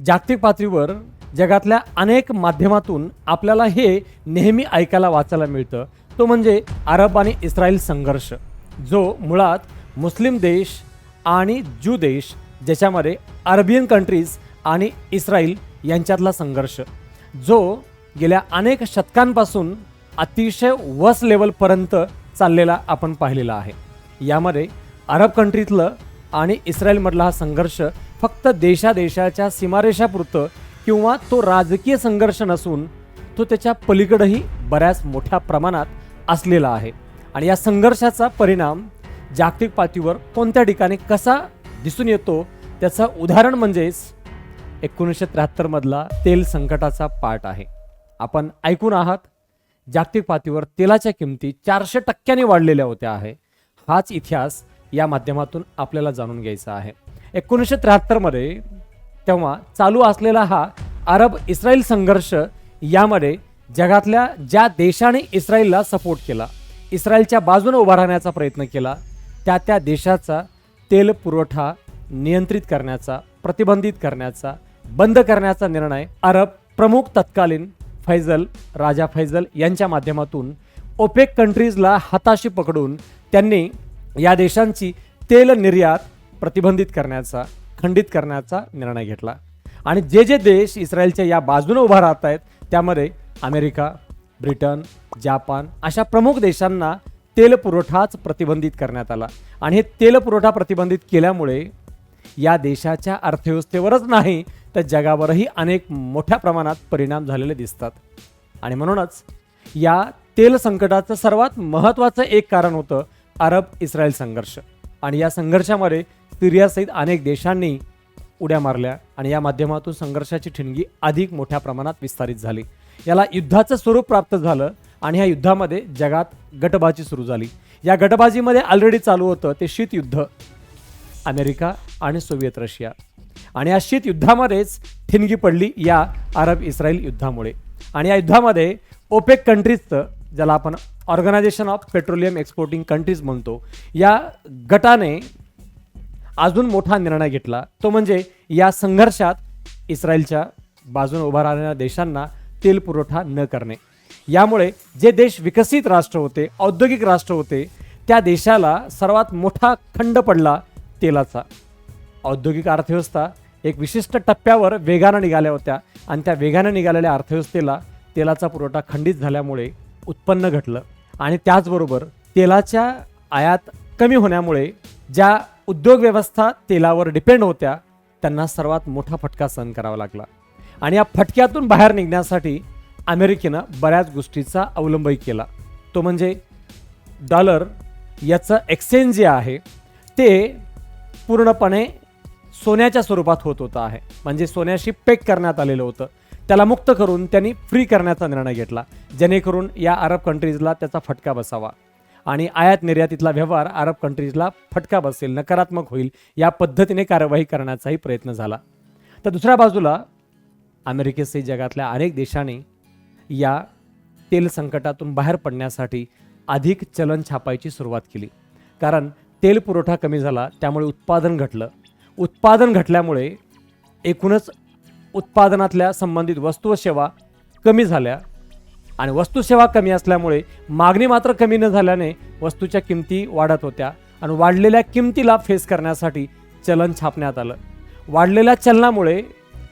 जागतिक पातळीवर जगातल्या अनेक माध्यमातून आपल्याला हे नेहमी ऐकायला वाचायला मिळतं, तो म्हणजे अरब आणि इस्रायल संघर्ष, जो मुळात मुस्लिम देश आणि ज्यू देश ज्याच्यामध्ये अरेबियन कंट्रीज आणि इस्रायल यांच्यातला संघर्ष, जो गेल्या अनेक शतकांपासून अतिशय वर्स्ट लेवलपर्यंत चाललेला आपण पाहिलेला आहे. यामध्ये अरब कंट्रीतलं आणि इस्रायलमधला हा संघर्ष फक्त देशाच्या सीमारेषापुरतं किंवा तो राजकीय संघर्ष नसून तो त्याच्या पलीकडेही बऱ्याच मोठ्या प्रमाणात असलेला आहे. आणि या संघर्षाचा परिणाम जागतिक पातळीवर कोणत्या ठिकाणी कसा दिसून येतो त्याचं उदाहरण म्हणजेच 1973 मधला तेल संकटाचा पाठ आहे. आपण ऐकून आहात, जागतिक पातळीवर तेलाच्या किमती 400% वाढलेल्या होत्या आहे. हाच इतिहास या माध्यमातून आपल्याला जाणून घ्यायचा आहे. 1973 मध्ये तेव्हा चालू असलेला हा अरब इस्रायल संघर्ष, यामध्ये जगातल्या ज्या देशाने इस्रायलला सपोर्ट केला, इस्रायलच्या बाजूने उभा राहण्याचा प्रयत्न केला, त्या देशाचा तेल पुरवठा नियंत्रित करण्याचा, प्रतिबंधित करण्याचा, बंद करण्याचा निर्णय अरब प्रमुख तत्कालीन राजा फैजल यांच्या माध्यमातून ओपेक कंट्रीजला हाताशी पकडून त्यांनी या देशांची तेल निर्यात प्रतिबंधित करण्याचा, खंडित करण्याचा निर्णय घेतला. आणि जे देश इस्रायलच्या या बाजूने उभा राहत आहेत त्यामध्ये अमेरिका, ब्रिटन, जापान अशा प्रमुख देशांना तेल पुरवठाच प्रतिबंधित करण्यात आला. आणि हे तेल पुरवठा प्रतिबंधित केल्यामुळे या देशाच्या अर्थव्यवस्थेवरच नाही तर जगावरही अनेक मोठ्या प्रमाणात परिणाम झालेले दिसतात. आणि म्हणूनच या तेल संकटाचं सर्वात महत्त्वाचं एक कारण होतं अरब इस्रायल संघर्ष. आणि या संघर्षामध्ये सिरियासहित अनेक देशांनी उड्या मारल्या आणि या माध्यमातून संघर्षाची ठिणगी अधिक मोठ्या प्रमाणात विस्तारित झाली. याला युद्धाचं स्वरूप प्राप्त झालं आणि ह्या युद्धामध्ये जगात गटबाजी सुरू झाली. या गटबाजीमध्ये ऑलरेडी चालू होतं ते शीत युद्ध, अमेरिका आणि सोव्हिएत रशिया. आणि या शीत युद्धामध्येच ठिणगी पडली या अरब इस्रायल युद्धामुळे. आणि या युद्धामध्ये ओपेक कंट्रीजचं, ज्याला आपण organisation of petroleum exporting countries म्हणतो, या गटाने अजून मोठा निर्णय घेतला. तो म्हणजे या संघर्षात इस्रायलच्या बाजूने उभा राहणाऱ्या देशांना तेल पुरवठा न करणे. यामुळे जे देश विकसित राष्ट्र होते, औद्योगिक राष्ट्र होते, त्या देशाला सर्वात मोठा खंड पडला तेलाचा. औद्योगिक अर्थव्यवस्था एक विशिष्ट टप्प्यावर वेगाने निघाल्या होत्या आणि त्या वेगाने निघालेल्या अर्थव्यवस्थेला तेलाचा पुरवठा खंडित झाल्यामुळे उत्पन्न घटलं. आणि त्याचबरोबर तेलाच्या आयात कमी होण्यामुळे ज्या उद्योग व्यवस्था तेलावर डिपेंड होत्या त्यांना सर्वात मोठा फटका सहन करावा लागला. आणि या फटक्यातून बाहेर निघण्यासाठी अमेरिकेनं बऱ्याच गोष्टीचा अवलंबही केला. तो म्हणजे डॉलर याचं एक्सचेंज जे आहे ते पूर्णपणे सोन्याच्या स्वरूपात होत होतं आहे. म्हणजे सोन्याशी पेक करण्यात आलेलं होतं. त्याला मुक्त करून त्यांनी फ्री करण्याचा निर्णय घेतला, जेणेकरून या अरब कंट्रीजला त्याचा फटका बसावा आणि आयात निर्यातीतला व्यवहार अरब कंट्रीजला फटका बसेल, नकारात्मक होईल, या पद्धतीने कार्यवाही करण्याचाही प्रयत्न झाला. तर दुसऱ्या बाजूला अमेरिकेसहित जगातल्या अनेक देशांनी या तेल संकटातून बाहेर पडण्यासाठी अधिक चलन छापायची सुरुवात केली. कारण तेल पुरवठा कमी झाला, त्यामुळे उत्पादन घटलं. उत्पादन घटल्यामुळे एकूणच उत्पादनातल्या संबंधित वस्तू व सेवा कमी झाल्या आणि वस्तू सेवा कमी असल्यामुळे मागणी मात्र कमी न झाल्याने वस्तूच्या किमती वाढत होत्या. आणि वाढलेल्या किमतीला फेस करण्यासाठी चलन छापण्यात आलं. वाढलेल्या चलनामुळे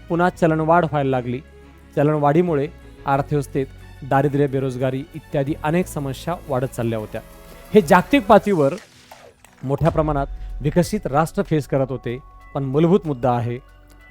पुन्हा चलनवाढ व्हायला लागली. चलनवाढीमुळे अर्थव्यवस्थेत दारिद्र्य, बेरोजगारी इत्यादी अनेक समस्या वाढत चालल्या होत्या. हे जागतिक पातळीवर मोठ्या प्रमाणात विकसित राष्ट्र फेस करत होते. पण मूलभूत मुद्दा आहे,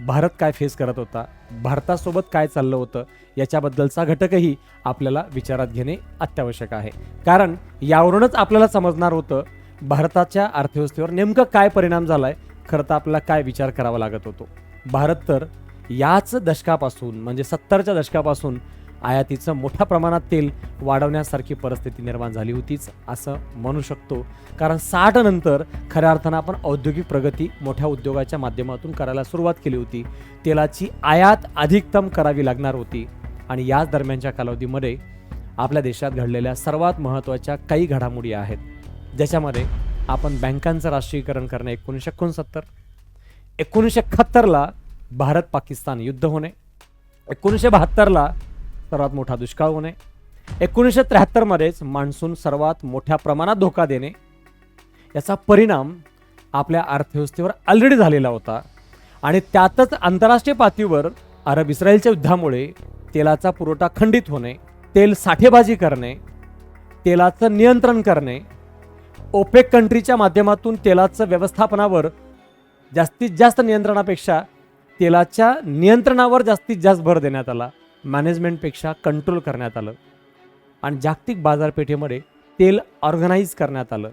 भारत काय फेस करत होता, भारतासोबत काय चाललं होतं, याच्याबद्दलचा घटकही आपल्याला विचारात घेणे अत्यावश्यक आहे. कारण यावरूनच आपल्याला समजणार होतं भारताच्या अर्थव्यवस्थेवर नेमकं काय परिणाम झाला आहे. खरं तर आपल्याला काय विचार करावा लागत होतो. भारत तर याच दशकापासून म्हणजे 70च्या दशकापासून आयातीचं मोठ्या प्रमाणात तेल वाढवण्यासारखी परिस्थिती निर्माण झाली होतीच असं म्हणू शकतो. कारण 60 नंतर खऱ्या अर्थानं आपण औद्योगिक प्रगती मोठ्या उद्योगाच्या माध्यमातून करायला सुरुवात केली होती. तेलाची आयात अधिकतम करावी लागणार होती. आणि याच दरम्यानच्या कालावधीमध्ये आपल्या देशात घडलेल्या सर्वात महत्त्वाच्या काही घडामोडी आहेत, ज्याच्यामध्ये आपण बँकांचं राष्ट्रीयकरण करणे 1969, 1971ला भारत पाकिस्तान युद्ध होणे, 1972ला सर्वात मोठा दुष्काळ होणे, 1973मध्येच मान्सून सर्वात मोठ्या प्रमाणात धोका देणे, याचा परिणाम आपल्या अर्थव्यवस्थेवर ऑलरेडी झालेला होता. आणि त्यातच आंतरराष्ट्रीय पातळीवर अरब इस्रायलच्या युद्धामुळे तेलाचा पुरवठा खंडित होणे, तेल साठेबाजी करणे, तेलाचं नियंत्रण करणे, ओपेक कंट्रीच्या माध्यमातून तेलाचं व्यवस्थापनावर जास्तीत जास्त नियंत्रणापेक्षा तेलाच्या नियंत्रणावर जास्तीत जास्त भर देण्यात आला, मॅनेजमेंटपेक्षा कंट्रोल करण्यात आलं. आणि जागतिक बाजारपेठेमध्ये तेल ऑर्गनाईज करण्यात आलं,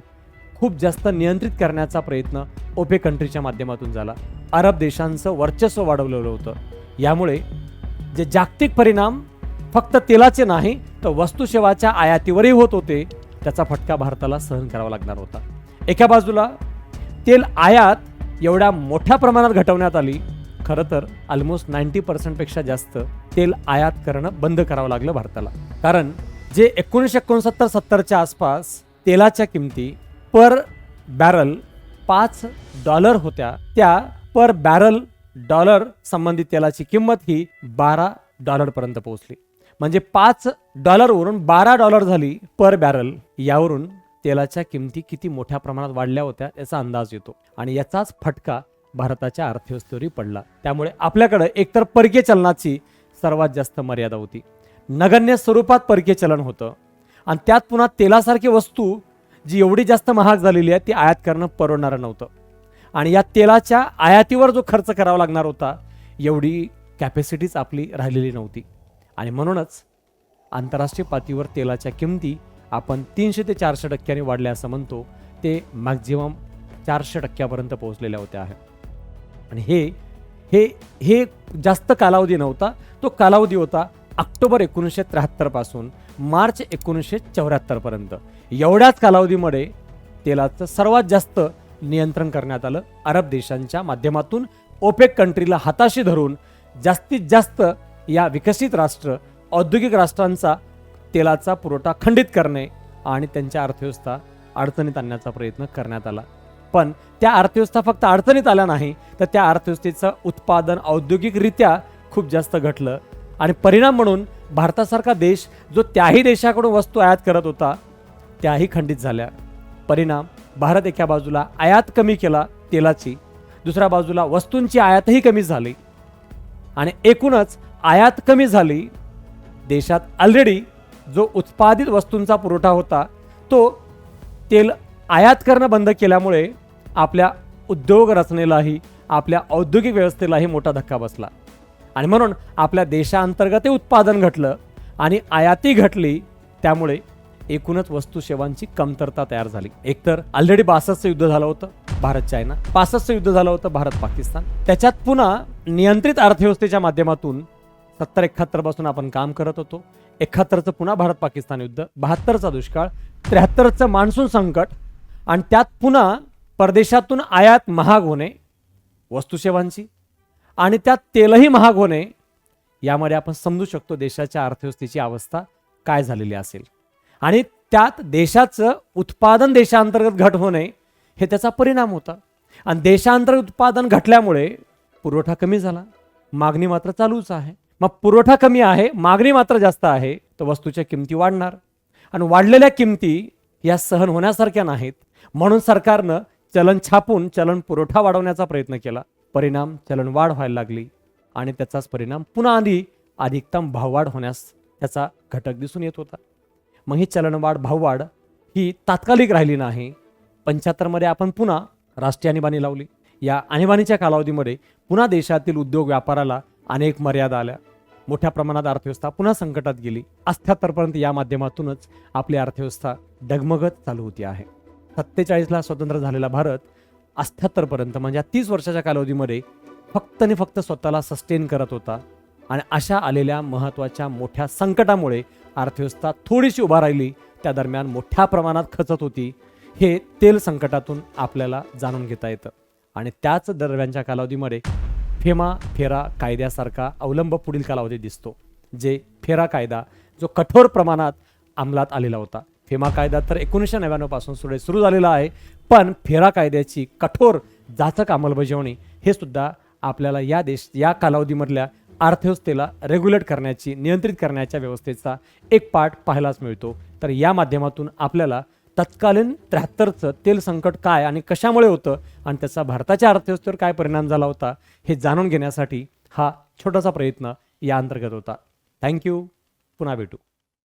खूप जास्त नियंत्रित करण्याचा प्रयत्न ओपेक कंट्रीच्या माध्यमातून झाला. अरब देशांचं वर्चस्व वाढवलेलं होतं. यामुळे जे जागतिक परिणाम फक्त तेलाचे नाही तर वस्तुसेवाच्या आयातीवरही होत होते, त्याचा फटका भारताला सहन करावा लागणार होता. एका बाजूला तेल आयात एवढ्या मोठ्या प्रमाणात घटवण्यात आली, खरं तर ऑलमोस्ट 90% जास्त तेल आयात करणं बंद करावं लागलं भारताला. कारण जे 1969-70च्या आसपास तेलाच्या किमती पर बॅरल $5 होत्या, त्या पर बॅरल डॉलर संबंधित तेलाची किंमत ही $12 पर्यंत पोहोचली. म्हणजे $5 वरून $12 झाली पर बॅरल. यावरून तेलाच्या किमती किती मोठ्या प्रमाणात वाढल्या होत्या याचा अंदाज येतो. आणि याचाच फटका भारताच्या अर्थव्यवस्थेवरही पडला. त्यामुळे आपल्याकडे एकतर परकीय चलनाची सर्वात जास्त मर्यादा होती, नगण्य स्वरूपात परकीय चलन होतं, आणि त्यात पुन्हा तेलासारखी वस्तू जी एवढी जास्त महाग झालेली आहे ती आयात करणं परवडणारं नव्हतं. आणि या तेलाच्या आयातीवर जो खर्च करावा लागणार होता एवढी कॅपॅसिटीच आपली राहिलेली नव्हती. आणि म्हणूनच आंतरराष्ट्रीय पातळीवर तेलाच्या किमती आपण 300 ते 400% वाढल्या असं म्हणतो, ते मॅक्झिमम 400% पोहोचलेल्या होत्या आहे. आणि हे जास्त कालावधी नव्हता, तो कालावधी होता ऑक्टोबर 1973 पासून मार्च 1974 पर्यंत. एवढ्याच कालावधीमध्ये तेलाचं सर्वात जास्त नियंत्रण करण्यात आलं. अरब देशांच्या माध्यमातून ओपेक कंट्रीला हाताशी धरून जास्तीत जास्त या विकसित राष्ट्र औद्योगिक राष्ट्रांचा तेलाचा पुरवठा खंडित करणे आणि त्यांच्या अर्थव्यवस्था अडचणीत आणण्याचा प्रयत्न करण्यात आला. पण त्या अर्थव्यवस्था फक्त अडचणीत आल्या नाही तर त्या अर्थव्यवस्थेचं उत्पादन औद्योगिकरित्या खूप जास्त घटलं. आणि परिणाम म्हणून भारतासारखा देश जो त्याही देशाकडून वस्तू आयात करत होता त्याही खंडित झाल्या. परिणाम भारत एका बाजूला आयात कमी केला तेलाची, दुसऱ्या बाजूला वस्तूंची आयातही कमी झाली. आणि एकूणच आयात कमी झाली, देशात ऑलरेडी जो उत्पादित वस्तूंचा पुरवठा होता तो तेल आयात करणं बंद केल्यामुळे आपल्या उद्योग रचनेलाही आपल्या औद्योगिक व्यवस्थेलाही मोठा धक्का बसला. आणि म्हणून आपल्या देशांतर्गत उत्पादन घटलं आणि आयाती घटली. त्यामुळे एकूणच वस्तू सेवांची कमतरता तयार झाली. एकतर ऑलरेडी 62चं युद्ध झालं होतं भारत चायना, 65चं युद्ध झालं होतं भारत पाकिस्तान, त्याच्यात पुन्हा नियंत्रित अर्थव्यवस्थेच्या माध्यमातून 70-71 पासून आपण काम करत होतो. 71चं पुन्हा भारत पाकिस्तान युद्ध, 72चा दुष्काळ, 73चं मान्सून संकट, आणि त्यात पुन्हा परदेशातून आयात महाग होणे वस्तुसेवांची, आणि त्यात तेलही महाग होणे. यामध्ये आपण समजू शकतो देशाच्या अर्थव्यवस्थेची अवस्था काय झालेली असेल. आणि त्यात देशाचं उत्पादन देशांतर्गत घट होणे हे त्याचा परिणाम होता. आणि देशांतर्गत उत्पादन घटल्यामुळे पुरवठा कमी झाला, मागणी मात्र चालूच आहे. मग पुरवठा कमी आहे, मागणी मात्र जास्त आहे, तर वस्तूच्या किमती वाढणार. आणि वाढलेल्या किमती या सहन होण्यासारख्या नाहीत. म्हणून सरकारनं चलन छापून चलन पुरवठा वाढवण्याचा प्रयत्न केला. परिणाम चलन वाढ व्हायला लागली आणि त्याचाच परिणाम पुन्हा अधिकतम भाववाढ होण्यास त्याचा घटक दिसून येत होता. मग ही चलनवाढ भाववाढ ही तात्कालिक राहिली नाही. 75मध्ये आपण पुन्हा राष्ट्रीय आणीबाणी लावली. या आणीबाणीच्या कालावधीमध्ये पुन्हा देशातील उद्योग व्यापाराला अनेक मर्यादा आल्या, मोठ्या प्रमाणात अर्थव्यवस्था पुन्हा संकटात गेली. 78पर्यंत या माध्यमातूनच आपली अर्थव्यवस्था डगमगत चालू होती आहे. 47ला स्वतंत्र झालेला भारत 78पर्यंत म्हणजे 30 वर्षाच्या कालावधीमध्ये फक्त आणि फक्त स्वतःला सस्टेन करत होता. आणि अशा आलेल्या महत्त्वाच्या मोठ्या संकटामुळे अर्थव्यवस्था थोडीशी उभा राहिली. त्या दरम्यान मोठ्या प्रमाणात खचत होती. हे तेल संकटातून आपल्याला जाणून घेता येतं. आणि त्याच दरम्यानच्या कालावधीमध्ये फेरा कायद्यासारखा अवलंब पुढील कालावधी दिसतो. जे फेरा कायदा जो कठोर प्रमाणात अंमलात आलेला होता. फेमा कायदा तर 1999 पासून सुरू झालेला आहे, पण फेरा कायद्याची कठोर जाचक अंमलबजावणी हे सुद्धा आपल्याला या कालावधीमधल्या अर्थव्यवस्थेला रेग्युलेट करण्याची, नियंत्रित करण्याच्या व्यवस्थेचा एक पार्ट पाहायलाच मिळतो. तर या माध्यमातून आपल्याला तत्कालीन 73चं तेल संकट काय आणि कशामुळे होतं आणि त्याचा भारताच्या अर्थव्यवस्थेवर काय परिणाम झाला होता हे जाणून घेण्यासाठी हा छोटासा प्रयत्न या अंतर्गत होता. थँक्यू. पुन्हा भेटू.